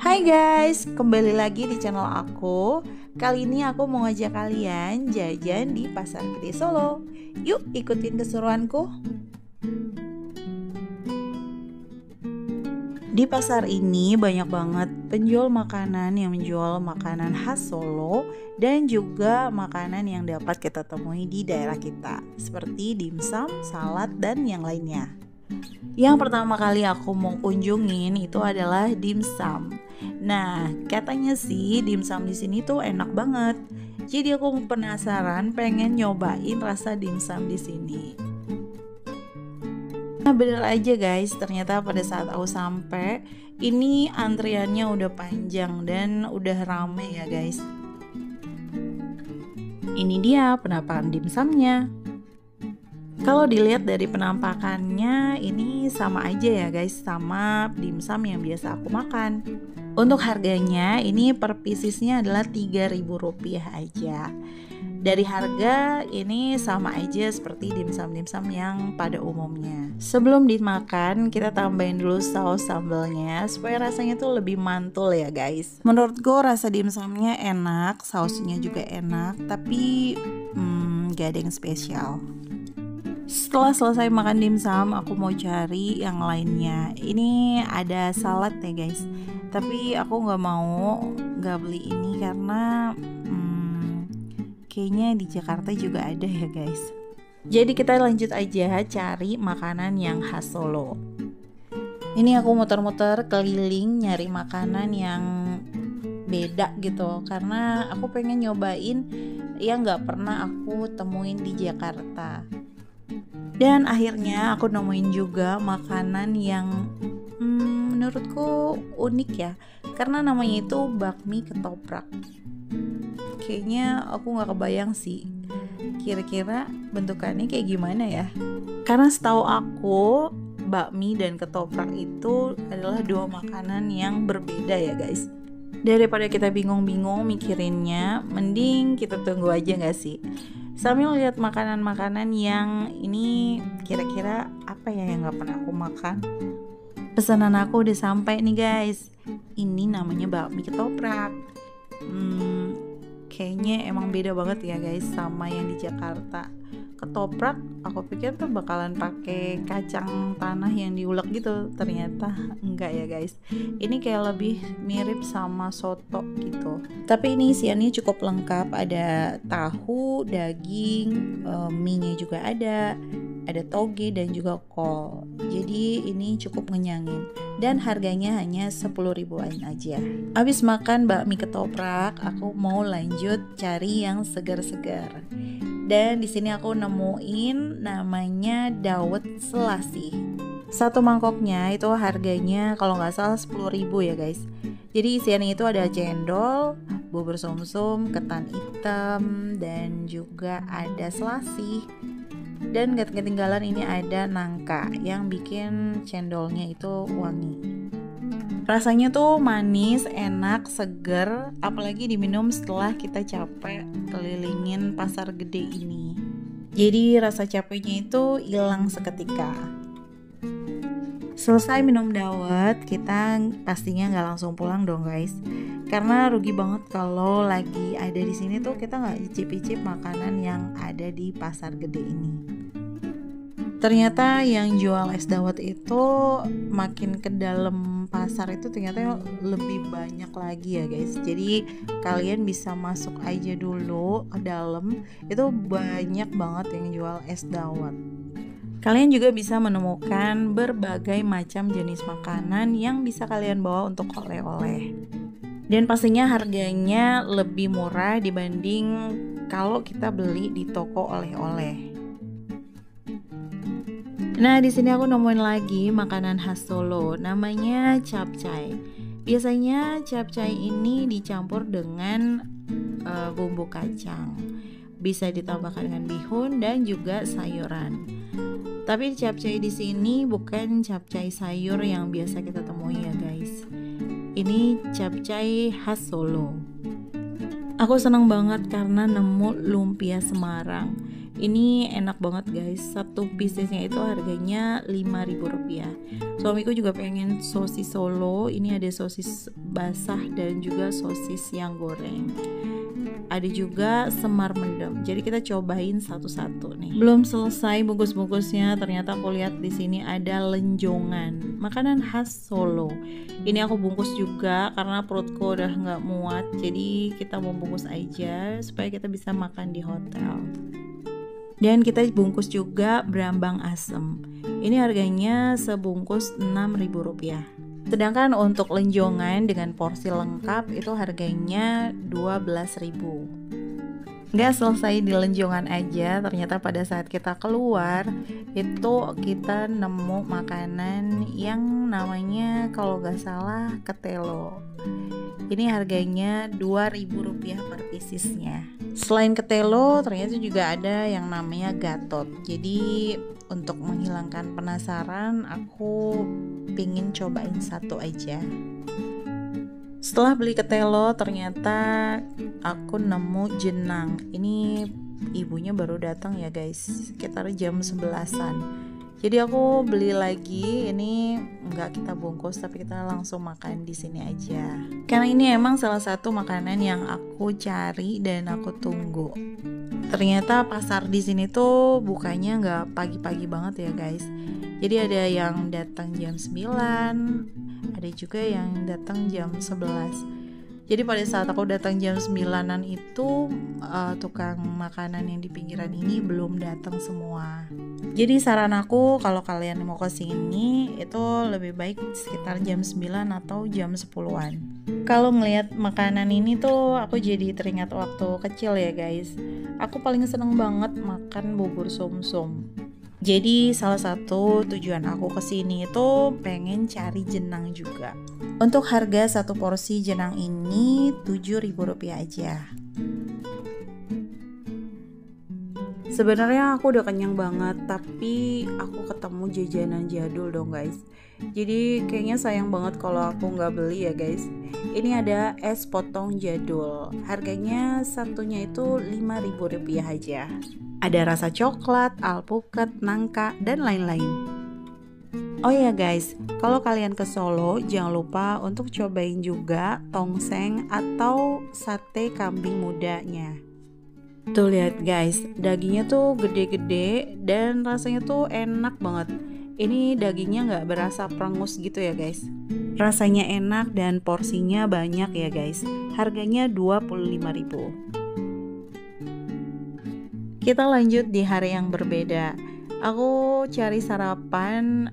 Hai guys, kembali lagi di channel aku. Kali ini aku mau ngajak kalian jajan di Pasar Gede Solo. Yuk ikutin keseruanku. Di pasar ini banyak banget penjual makanan yang menjual makanan khas Solo dan juga makanan yang dapat kita temui di daerah kita, seperti dimsum, salad, dan yang lainnya. Yang pertama kali aku mau kunjungin itu adalah dimsum. Nah, katanya sih dimsum di sini tuh enak banget. Jadi aku penasaran pengen nyobain rasa dimsum di sini. Nah, bener aja guys, ternyata pada saat aku sampai, ini antriannya udah panjang dan udah rame ya guys. Ini dia penampakan dimsumnya. Kalau dilihat dari penampakannya, ini sama aja ya guys, sama dimsum yang biasa aku makan. Untuk harganya, ini per piecesnya adalah Rp3.000 aja. Dari harga ini sama aja seperti dimsum-dimsum yang pada umumnya. Sebelum dimakan, kita tambahin dulu saus sambalnya supaya rasanya tuh lebih mantul ya guys. Menurutku rasa dimsumnya enak, sausnya juga enak, tapi gak ada yang spesial. Setelah selesai makan dimsum, aku mau cari yang lainnya. Ini ada salad ya guys, tapi aku gak beli ini karena kayaknya di Jakarta juga ada ya guys. Jadi kita lanjut aja cari makanan yang khas Solo. Ini aku muter-muter keliling nyari makanan yang beda gitu, karena aku pengen nyobain yang gak pernah aku temuin di Jakarta. Dan akhirnya aku nemuin juga makanan yang menurutku unik ya, karena namanya itu bakmi ketoprak. Kayaknya aku gak kebayang sih kira-kira bentukannya kayak gimana ya. Karena setahu aku bakmi dan ketoprak itu adalah dua makanan yang berbeda ya guys. Daripada kita bingung-bingung mikirinnya, mending kita tunggu aja gak sih, sambil lihat makanan-makanan yang ini kira-kira apa ya yang gak pernah aku makan. Pesanan aku udah sampai nih guys. Ini namanya bakmi ketoprak. Kayaknya emang beda banget ya guys sama yang di Jakarta. Ketoprak aku pikir tuh bakalan pakai kacang tanah yang diulek gitu, ternyata enggak ya guys. Ini kayak lebih mirip sama soto gitu. Tapi ini isiannya cukup lengkap, ada tahu, daging, mie-nya juga ada toge dan juga kol. Jadi ini cukup ngenyangin dan harganya hanya 10.000-an aja. Abis makan bakmi ketoprak, aku mau lanjut cari yang segar-segar. Dan di sini aku nemuin namanya dawet selasih. Satu mangkoknya itu harganya kalau nggak salah 10.000 ya guys. Jadi isiannya itu ada cendol, bubur sumsum, ketan hitam, dan juga ada selasih. Dan gak ketinggalan ini ada nangka yang bikin cendolnya itu wangi. Rasanya tuh manis, enak, seger, apalagi diminum setelah kita capek kelilingin pasar gede ini. Jadi rasa capeknya itu hilang seketika. Selesai minum dawet, kita pastinya nggak langsung pulang dong guys, karena rugi banget kalau lagi ada di sini tuh kita nggak icip-icip makanan yang ada di pasar gede ini. Ternyata yang jual es dawet itu makin ke dalam pasar itu ternyata lebih banyak lagi ya guys. Jadi kalian bisa masuk aja dulu ke dalam, itu banyak banget yang jual es dawet. Kalian juga bisa menemukan berbagai macam jenis makanan yang bisa kalian bawa untuk oleh-oleh. Dan pastinya harganya lebih murah dibanding kalau kita beli di toko oleh-oleh. Nah, di sini aku nemuin lagi makanan khas Solo, namanya capcay. Biasanya capcay ini dicampur dengan bumbu kacang. Bisa ditambahkan dengan bihun dan juga sayuran. Tapi capcay di sini bukan capcay sayur yang biasa kita temui ya guys. Ini capcay khas Solo. Aku senang banget karena nemu lumpia Semarang. Ini enak banget guys, satu piecesnya itu harganya Rp5.000. Suamiku juga pengen sosis Solo, ini ada sosis basah dan juga sosis yang goreng. Ada juga semar mendem. Jadi kita cobain satu-satu nih. Belum selesai bungkus-bungkusnya, ternyata aku lihat di sini ada lenjongan, makanan khas Solo. Ini aku bungkus juga karena perutku udah nggak muat. Jadi kita mau bungkus aja supaya kita bisa makan di hotel. Dan kita bungkus juga brambang asem. Ini harganya sebungkus Rp6.000. Sedangkan untuk lenjongan dengan porsi lengkap itu harganya Rp12.000. Nggak selesai di lenjongan aja, ternyata pada saat kita keluar itu kita nemu makanan yang namanya kalau nggak salah ketelo. Ini harganya Rp2.000 per piecesnya. Selain ketelo, ternyata juga ada yang namanya gatot. Jadi untuk menghilangkan penasaran, aku pingin cobain satu aja. Setelah beli ketelo, ternyata aku nemu jenang. Ini ibunya baru datang ya guys, sekitar jam 11-an. Jadi aku beli lagi, ini nggak kita bungkus tapi kita langsung makan di sini aja. Karena ini emang salah satu makanan yang aku cari dan aku tunggu. Ternyata pasar di sini tuh bukanya nggak pagi-pagi banget ya guys. Jadi ada yang datang jam 9, ada juga yang datang jam 11. Jadi pada saat aku datang jam 9-an itu tukang makanan yang di pinggiran ini belum datang semua. Jadi saran aku kalau kalian mau ke sini itu lebih baik sekitar jam 9 atau jam 10-an. Kalau ngelihat makanan ini tuh aku jadi teringat waktu kecil ya guys. Aku paling seneng banget makan bubur sumsum. Jadi salah satu tujuan aku kesini itu pengen cari jenang juga. Untuk harga satu porsi jenang ini Rp7.000 aja. Sebenarnya aku udah kenyang banget, tapi aku ketemu jajanan jadul dong guys. Jadi kayaknya sayang banget kalau aku nggak beli ya guys. Ini ada es potong jadul. Harganya satunya itu Rp5.000 aja. Ada rasa coklat, alpukat, nangka, dan lain-lain. Oh ya guys, kalau kalian ke Solo jangan lupa untuk cobain juga tongseng atau sate kambing mudanya. Tuh lihat guys, dagingnya tuh gede-gede dan rasanya tuh enak banget. Ini dagingnya nggak berasa prengus gitu ya guys. Rasanya enak dan porsinya banyak ya guys. Harganya Rp25.000. Kita lanjut di hari yang berbeda. Aku cari sarapan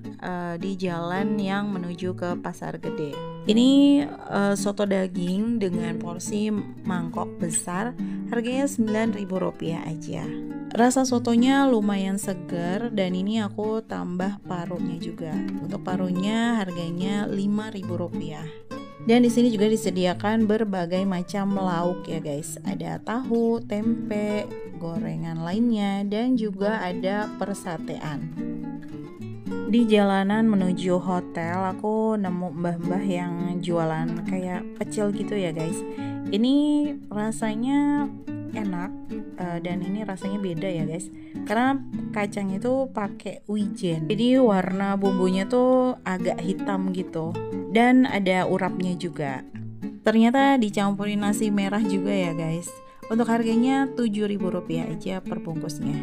di jalan yang menuju ke Pasar Gede. Ini soto daging dengan porsi mangkok besar, harganya Rp9.000 aja. Rasa sotonya lumayan segar dan ini aku tambah parunya juga. Untuk parunya harganya Rp5.000. Dan di sini juga disediakan berbagai macam lauk ya guys. Ada tahu, tempe, gorengan lainnya dan juga ada persatean. Di jalanan menuju hotel aku nemu mbah-mbah yang jualan kayak pecel gitu ya guys. Ini rasanya enak dan ini rasanya beda ya guys. Karena kacang itu pakai wijen. Jadi warna bumbunya tuh agak hitam gitu. Dan ada urapnya juga. Ternyata dicampurin nasi merah juga ya guys. Untuk harganya Rp7.000 aja per bungkusnya.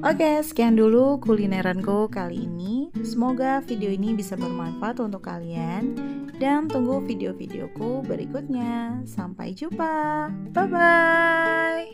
Oke, sekian dulu kulineranku kali ini. Semoga video ini bisa bermanfaat untuk kalian. Dan tunggu video-videoku berikutnya. Sampai jumpa. Bye-bye.